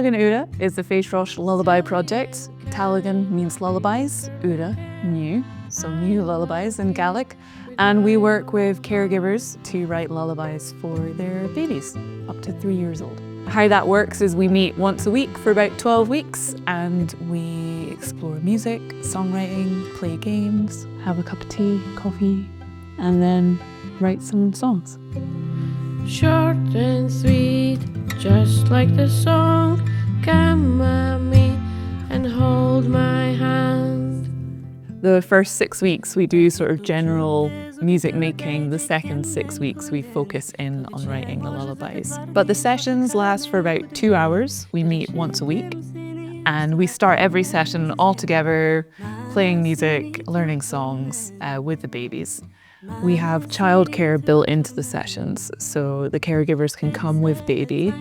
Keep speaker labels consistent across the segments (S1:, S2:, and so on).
S1: Tàlaidhean Ura is the Fèis Lullaby Project. Tàlaidhean means lullabies, Ura, new, so new lullabies in Gaelic. And we work with caregivers to write lullabies for their babies, up to 3 years old. How that works is we meet once a week for about 12 weeks and we explore music, songwriting, play games, have a cup of tea, coffee, and then write some songs.
S2: Short and sweet, just like the song, come at me and hold my hand.
S1: The first 6 weeks we do sort of general music making. The second 6 weeks we focus in on writing the lullabies. But the sessions last for about 2 hours. We meet once a week and we start every session all together, playing music, learning songs with the babies. We have childcare built into the sessions, so the caregivers can come with baby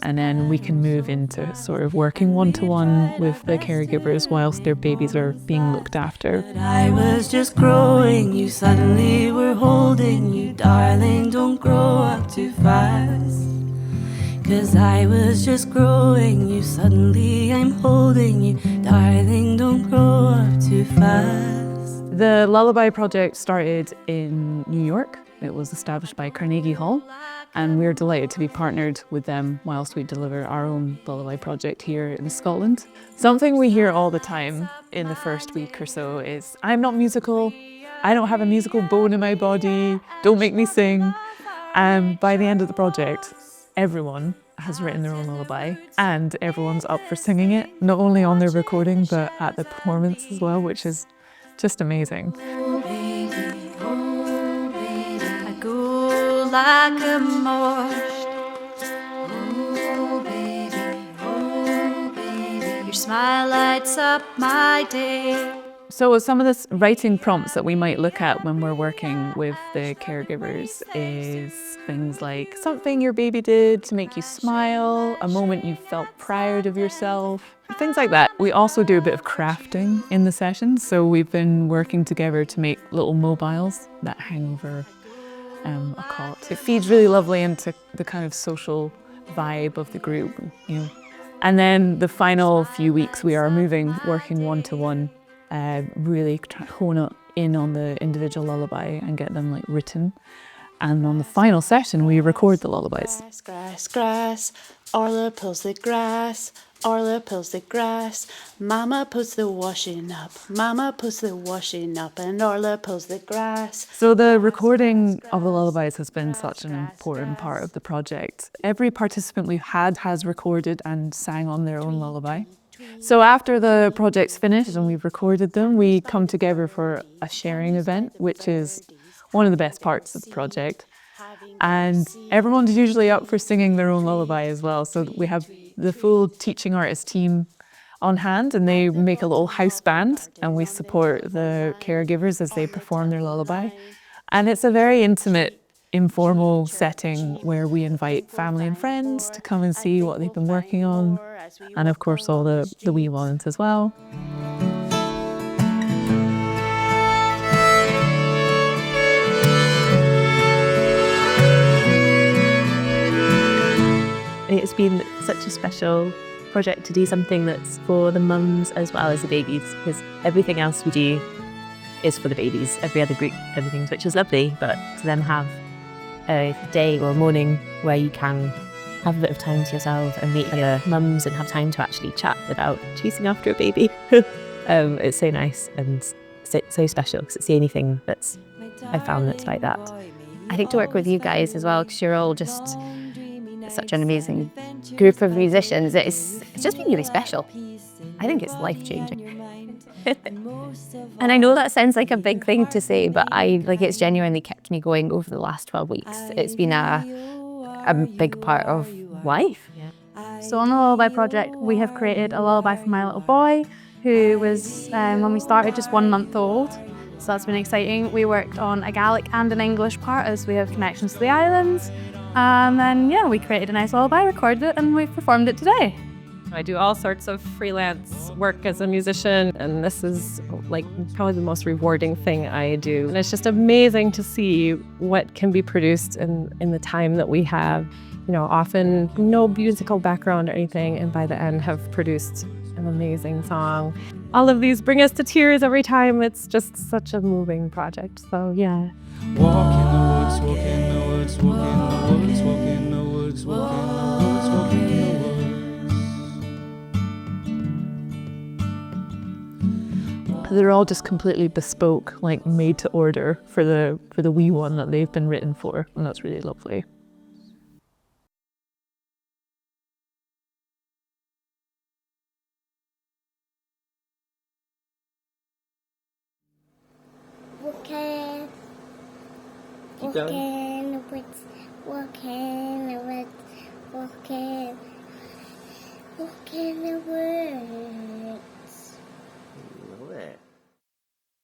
S1: and then we can move into sort of working one-to-one with the caregivers whilst their babies are being looked after.
S3: I was just growing, you suddenly were holding, you darling, don't grow up too fast. 'Cause I was just growing, you suddenly I'm holding you, darling, don't grow up too fast.
S1: The Lullaby Project started in New York. It was established by Carnegie Hall, and we're delighted to be partnered with them whilst we deliver our own Lullaby Project here in Scotland. Something we hear all the time in the first week or so is, I'm not musical, I don't have a musical bone in my body, don't make me sing. And by the end of the project, everyone has written their own lullaby and everyone's up for singing it, not only on their recording, but at the performance as well, which is just amazing.
S3: Oh baby, I go like a morse. Oh baby, your smile lights up my day.
S1: So some of the writing prompts that we might look at when we're working with the caregivers is things like something your baby did to make you smile, a moment you felt proud of yourself, things like that. We also do a bit of crafting in the sessions, so we've been working together to make little mobiles that hang over a cot. It feeds really lovely into the kind of social vibe of the group, you know. And then the final few weeks we are working one-to-one. Really hone in on the individual lullaby and get them written. And on the final session, we record the lullabies.
S3: Grass, grass, grass, Orla pulls the grass, Orla pulls the grass, Mama puts the washing up, Mama puts the washing up, and Orla pulls the grass.
S1: So the recording of the lullabies has been such an important part of the project. Every participant we've had has recorded and sang on their own lullaby. So after the project's finished and we've recorded them, we come together for a sharing event, which is one of the best parts of the project. And everyone's usually up for singing their own lullaby as well. So we have the full teaching artist team on hand and they make a little house band and we support the caregivers as they perform their lullaby. And it's a very intimate, informal setting where we invite family and friends to come and see what they've been working on. And of course all the wee ones as well.
S4: It's been such a special project to do something that's for the mums as well as the babies, because everything else we do is for the babies, every other group, everything, which is lovely, but to then have a day or a morning where you can have a bit of time to yourself and meet other mums and have time to actually chat without chasing after a baby. It's so nice and so special because it's the only thing that's I found that's like that.
S5: I think to work with you guys as well, because you're all just such an amazing group of musicians, it's just been really special. I think it's life-changing. And I know that sounds like a big thing to say, but it's genuinely kept me going over the last 12 weeks. It's been a big part of life.
S6: So on the Lullaby Project, we have created a lullaby for my little boy, who was, when we started, just 1 month old. So that's been exciting. We worked on a Gaelic and an English part as we have connections to the islands. And then, yeah, we created a nice lullaby, recorded it, and we've performed it today.
S7: I do all sorts of freelance work as a musician, and this is probably the most rewarding thing I do. And it's just amazing to see what can be produced in the time that we have. often no musical background or anything, and by the end have produced an amazing song. All of these bring us to tears every time. It's just such a moving project. So yeah.
S8: Walk in the woods, walk in the woods, walk in the woods, walk in the woods, walk in the woods, walk in the woods.
S1: They're all just completely bespoke, like made to order for the wee one that they've been written for, and that's really lovely.
S9: Walking, walking in the woods, walking in the woods, walking in the woods.